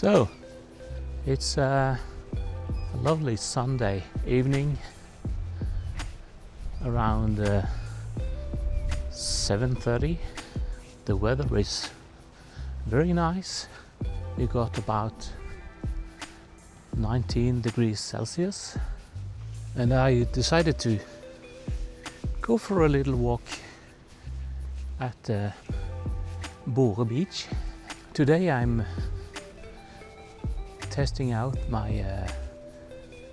So it's a lovely Sunday evening around 7:30. The weather is very nice. We got about 19 degrees Celsius, and I decided to go for a little walk at Bore Beach. Today I'm testing out my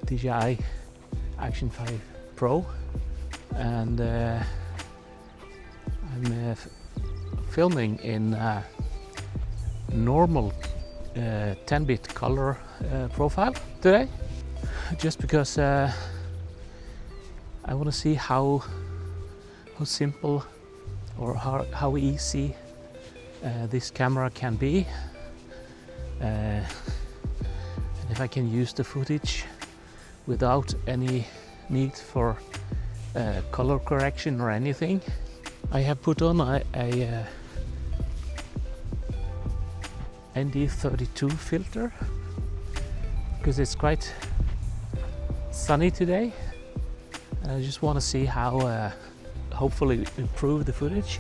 DJI Action 5 Pro, and I'm filming in normal 10-bit color profile today, just because I want to see how simple or how easy this camera can be, and if I can use the footage without any need for color correction or anything. I have put on a ND32 filter because it's quite sunny today, and I just want to see how hopefully improve the footage.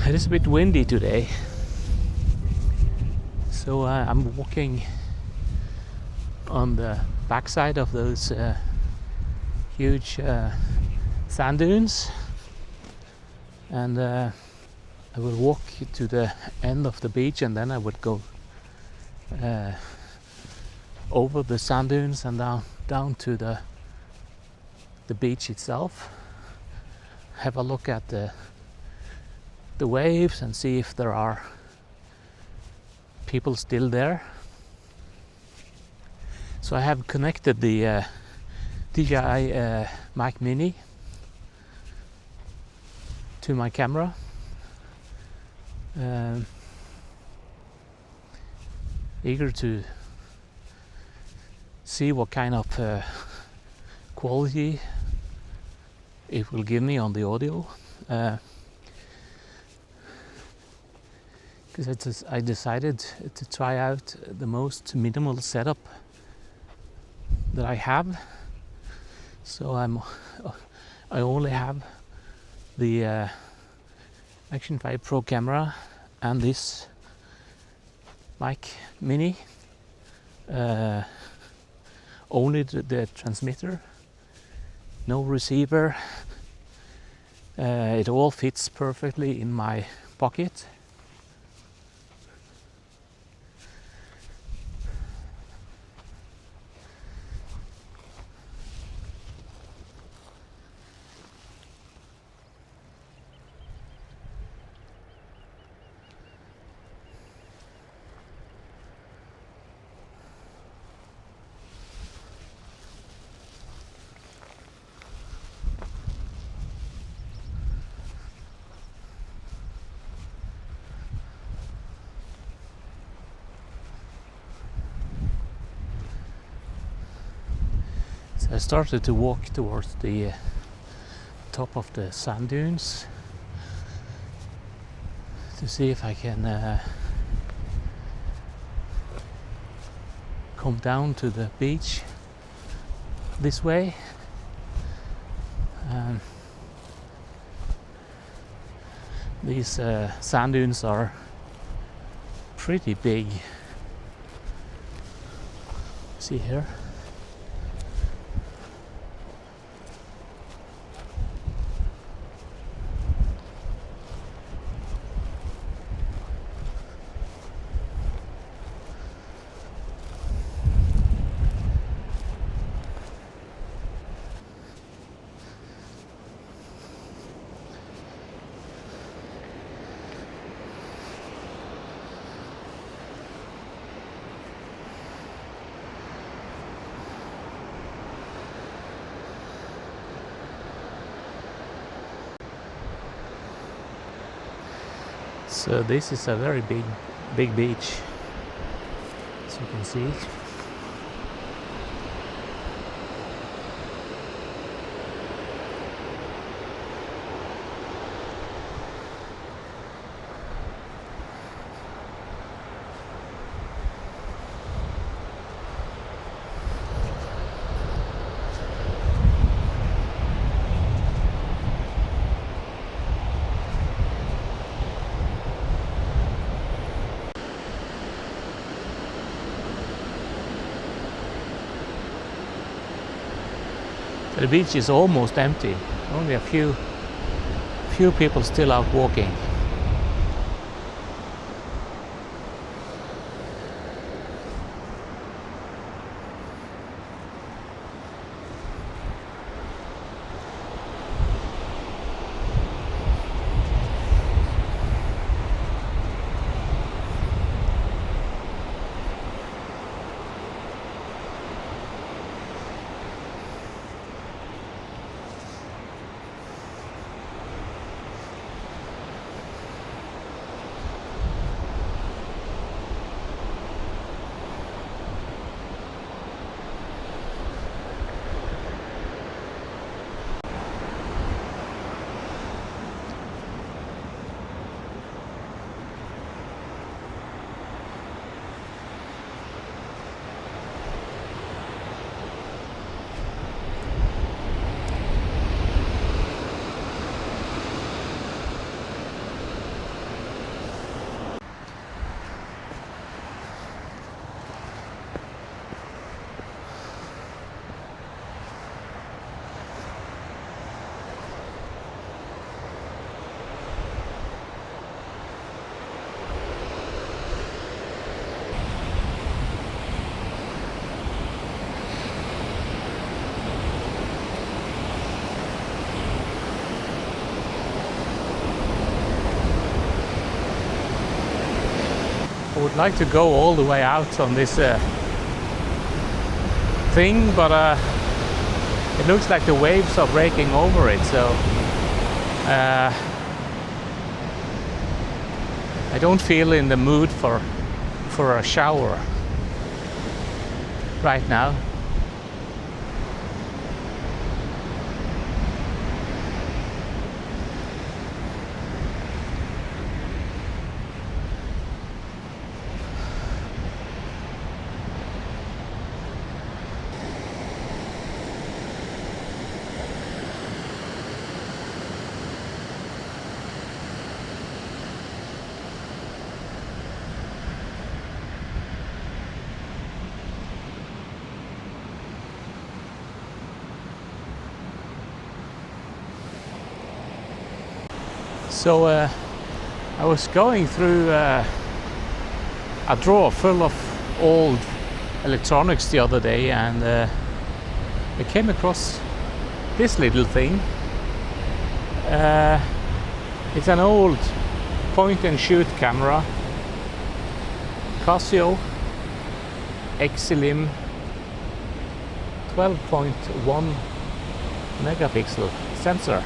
It is a bit windy today, so I'm walking on the backside of those huge sand dunes, and I will walk to the end of the beach, and then I would go over the sand dunes and down to the beach itself, have a look at the waves and see if there are people still there. So I have connected the DJI Mic Mini to my camera. Eager to see what kind of quality it will give me on the audio. Because I decided to try out the most minimal setup that I have. So I only have the Action 5 Pro camera and this Mic Mini, only the transmitter, no receiver. It all fits perfectly in my pocket. I started to walk towards the top of the sand dunes to see if I can come down to the beach this way. These sand dunes are pretty big. See here. So this is a very big beach, as you can see. The beach is almost empty. Only a few people still out walking. I would like to go all the way out on this thing, but it looks like the waves are breaking over it, so I don't feel in the mood for a shower right now. So I was going through a drawer full of old electronics the other day, and I came across this little thing. It's an old point and shoot camera, Casio Exilim 12.1 megapixel sensor.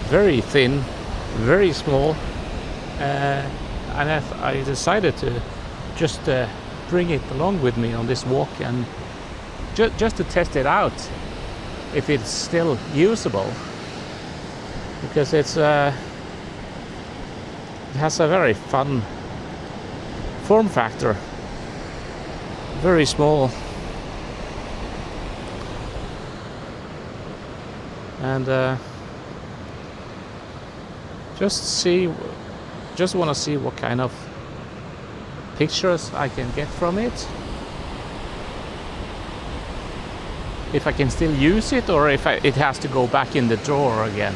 Very thin, very small, and I decided to just bring it along with me on this walk, and just to test it out if it's still usable, because it has a very fun form factor, very small. And just want to see what kind of pictures I can get from it, if I can still use it, or if it has to go back in the drawer again.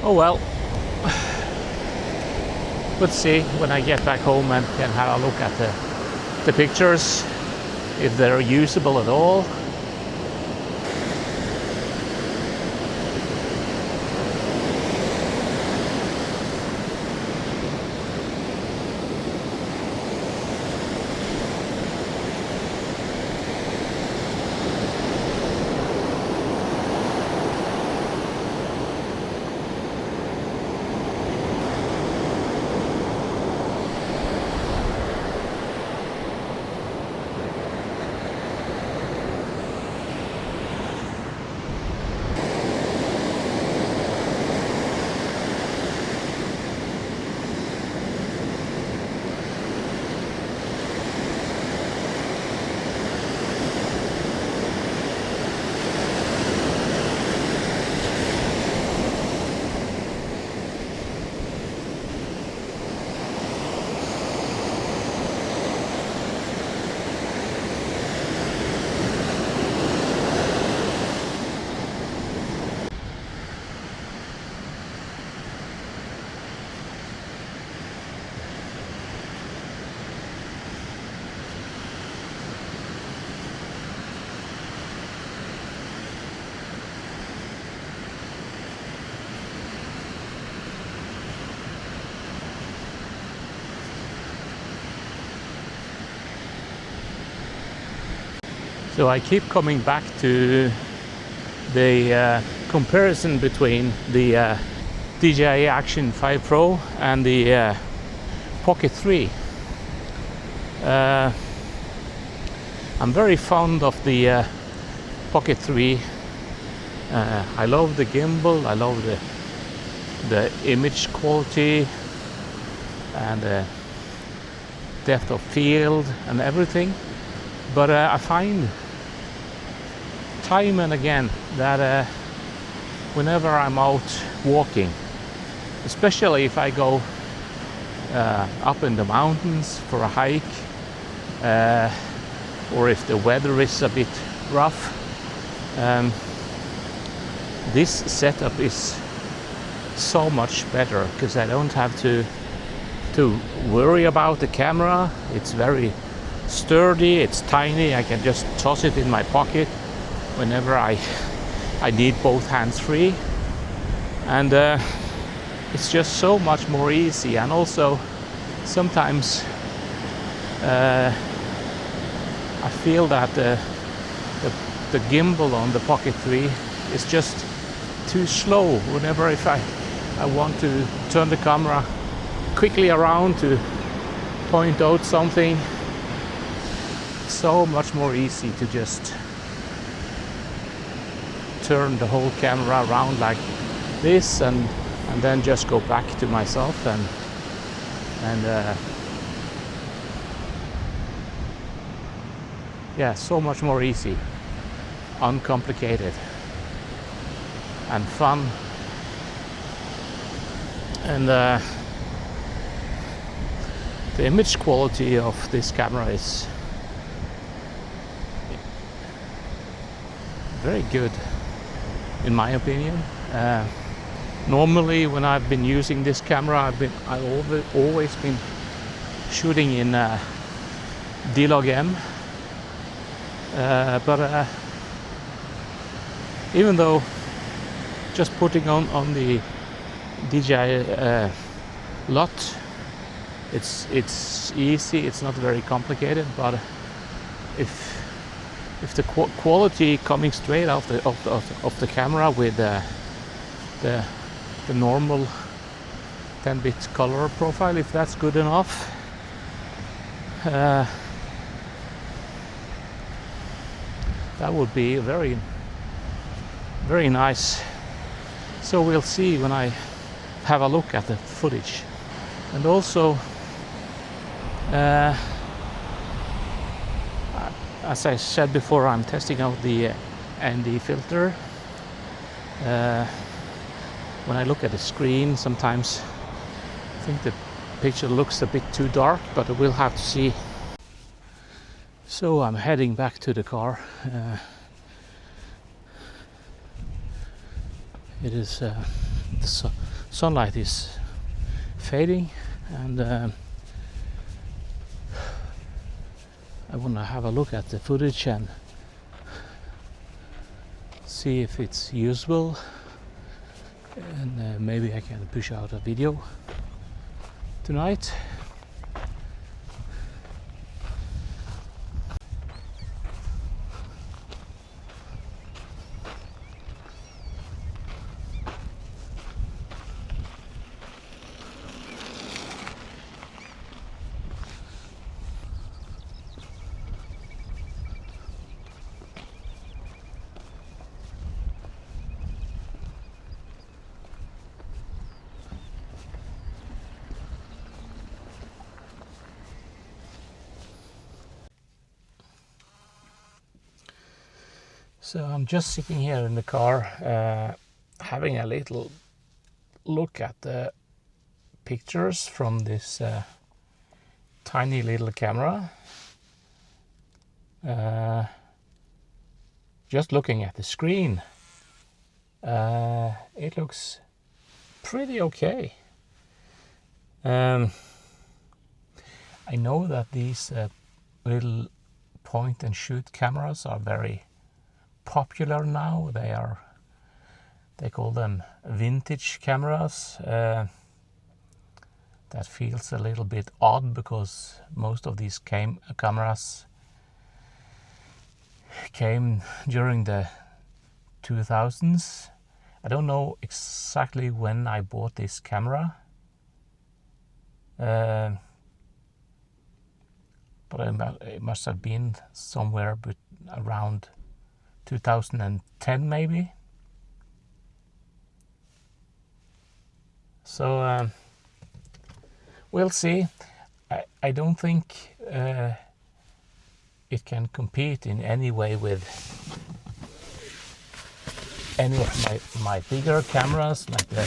Oh well, let's see when I get back home and can have a look at the pictures, if they're usable at all. So I keep coming back to the comparison between the DJI Action 5 Pro and the Pocket 3. I'm very fond of the Pocket 3. I love the gimbal, I love the image quality and the depth of field and everything, but I find time and again that whenever I'm out walking, especially if I go up in the mountains for a hike, or if the weather is a bit rough, this setup is so much better because I don't have to worry about the camera. It's very sturdy, it's tiny, I can just toss it in my pocket whenever I need both hands free, and it's just so much more easy. And also sometimes I feel that the gimbal on the Pocket 3 is just too slow. Whenever if I want to turn the camera quickly around to point out something, so much more easy to just turn the whole camera around like this and then just go back to myself and yeah, so much more easy, uncomplicated and fun. And the image quality of this camera is very good in my opinion. Normally when I've been using this camera, I've always been shooting in D-Log-M, but even though just putting on the DJI LUT, it's easy, it's not very complicated, but if the quality coming straight off the camera with the normal 10-bit color profile, if that's good enough, that would be very, very nice. So we'll see when I have a look at the footage. And also, as I said before, I'm testing out the ND filter. When I look at the screen, sometimes I think the picture looks a bit too dark, but we'll have to see. So I'm heading back to the car. It is the sunlight is fading, and I want to have a look at the footage and see if it's usable, and maybe I can push out a video tonight. So I'm just sitting here in the car, having a little look at the pictures from this tiny little camera. Just looking at the screen, it looks pretty okay. I know that these little point and shoot cameras are very popular now. They call them vintage cameras. That feels a little bit odd because most of these cameras came during the 2000s. I don't know exactly when I bought this camera, but it must have been somewhere around 2010 maybe. So we'll see. I don't think it can compete in any way with any of my bigger cameras, like the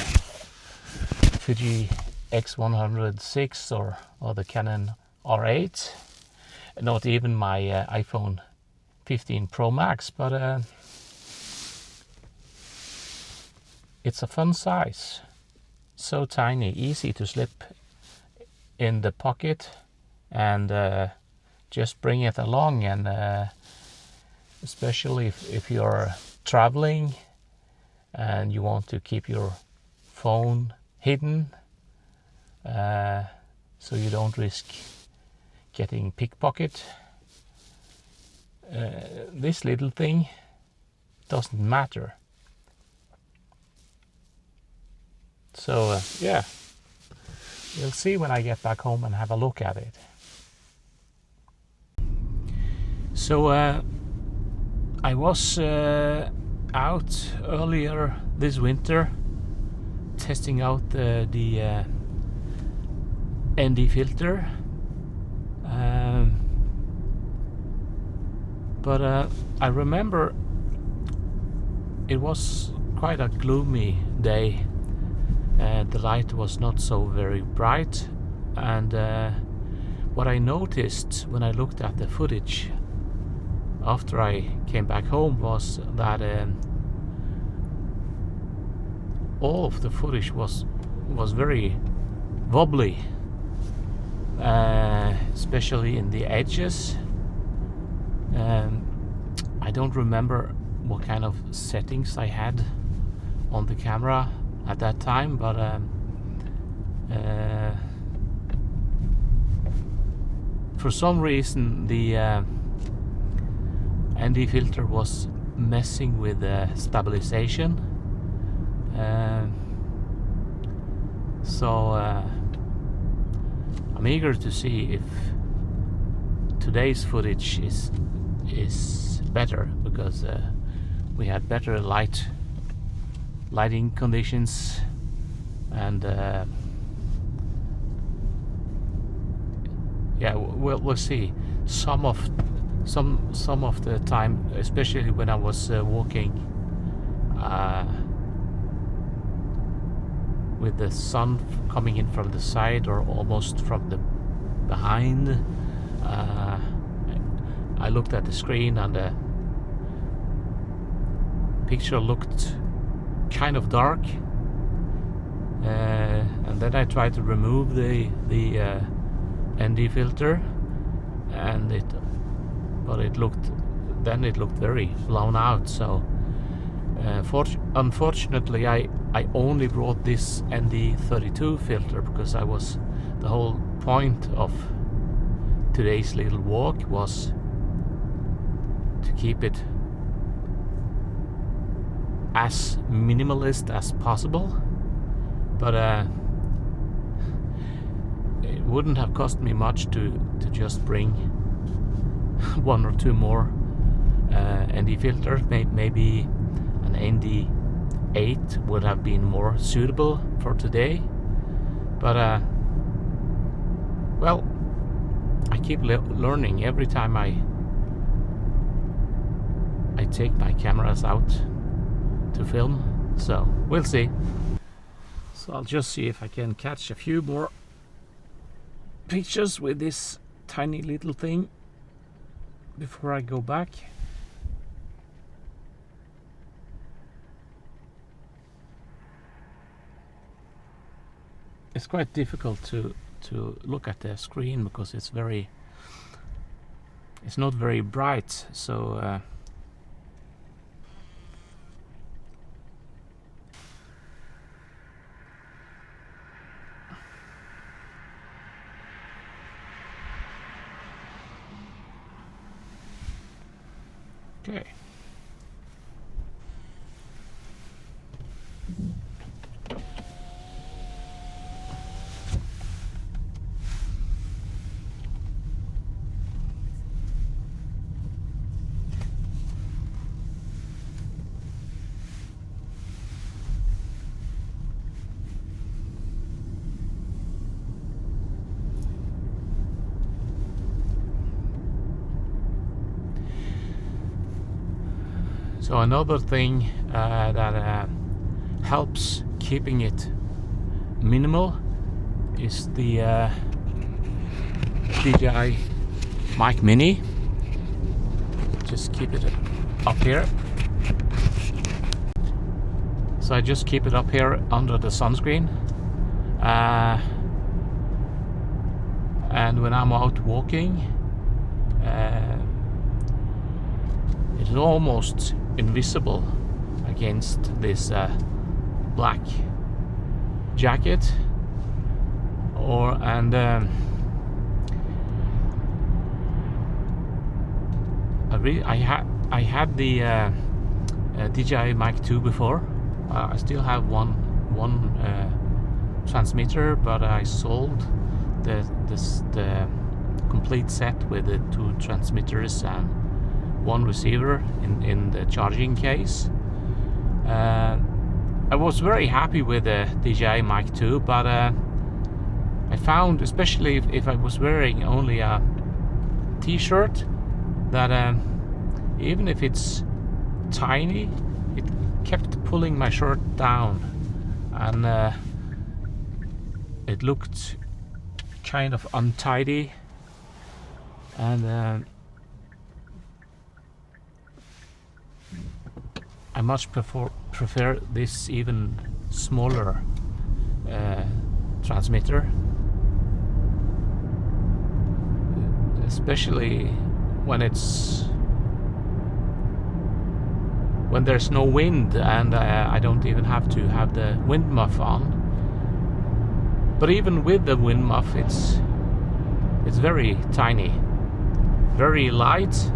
Fuji X106 or the Canon R8, not even my iPhone 15 Pro Max, but it's a fun size, so tiny, easy to slip in the pocket and just bring it along, and especially if you're traveling and you want to keep your phone hidden, so you don't risk getting pickpocketed. This little thing doesn't matter. So yeah, we'll see when I get back home and have a look at it. So I was out earlier this winter testing out the ND filter, but I remember it was quite a gloomy day. The light was not so very bright, and what I noticed when I looked at the footage after I came back home was that all of the footage was very wobbly, especially in the edges. I don't remember what kind of settings I had on the camera at that time, but for some reason the ND filter was messing with the stabilization, so I'm eager to see if today's footage is better, because we had better lighting conditions, and yeah, we'll see. Some of the time, especially when I was walking with the sun coming in from the side or almost from the behind, I looked at the screen and the picture looked kind of dark, and then I tried to remove the ND filter, and it looked very blown out. So unfortunately I only brought this ND32 filter because the whole point of today's little walk was to keep it as minimalist as possible, but it wouldn't have cost me much to just bring one or two more ND filters. Maybe an ND8 would have been more suitable for today, but well, I keep learning every time I take my cameras out to film, so we'll see. So I'll just see if I can catch a few more pictures with this tiny little thing before I go back. It's quite difficult to look at the screen because it's not very bright, so Okay. So another thing that helps keeping it minimal is the DJI Mic Mini. Just keep it up here. So I just keep it up here under the sunscreen. And when I'm out walking, it's almost invisible against this black jacket. I had the DJI Mic 2 before. I still have one transmitter, but I sold the complete set with the 2 transmitters and 1 receiver in the charging case. I was very happy with the DJI Mic 2, but I found, especially if I was wearing only a t-shirt, that even if it's tiny, it kept pulling my shirt down, and it looked kind of untidy, and I much prefer this even smaller transmitter, especially when there's no wind, and I don't even have to have the wind muff on. But even with the wind muff, it's very tiny, very light,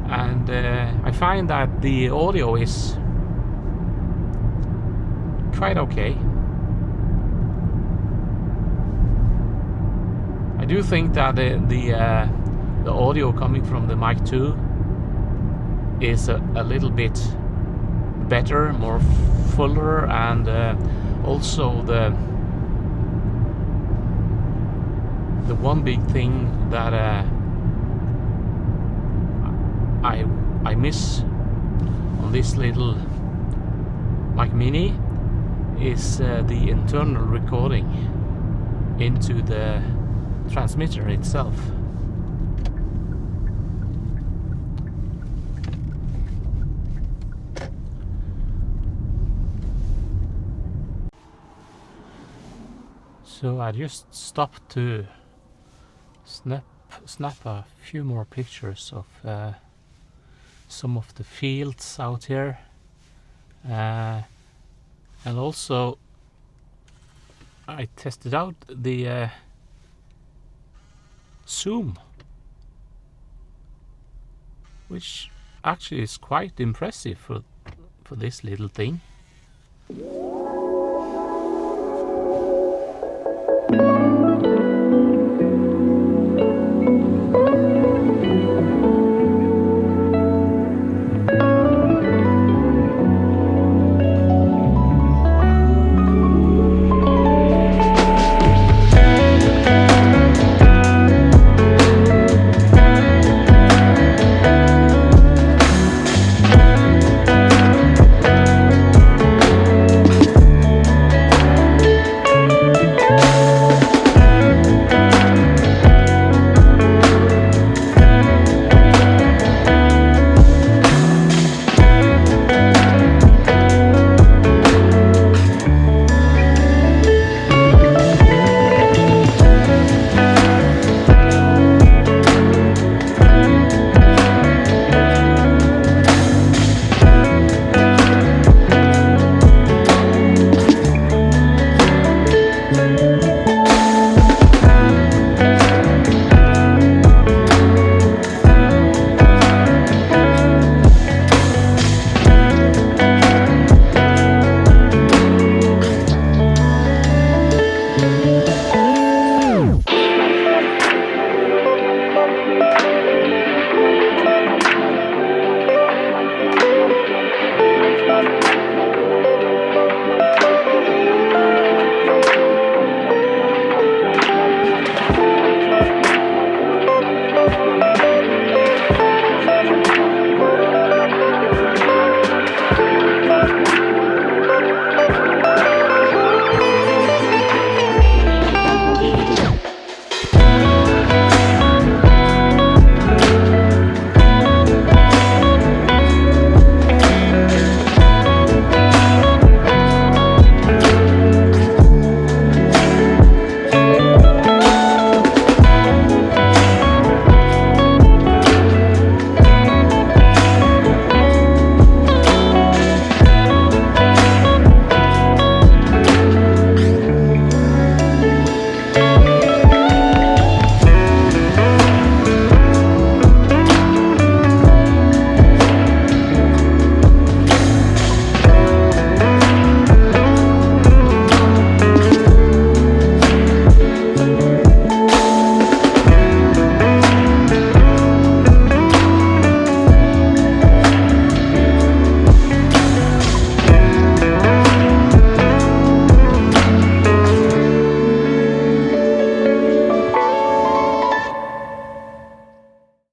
and I find that the audio is quite okay. I do think that the audio coming from the Mic 2 is a little bit better, more fuller, and also the one big thing that I miss on this little Mic Mini is the internal recording into the transmitter itself. So I just stopped to snap a few more pictures of some of the fields out here, and also I tested out the zoom, which actually is quite impressive for this little thing.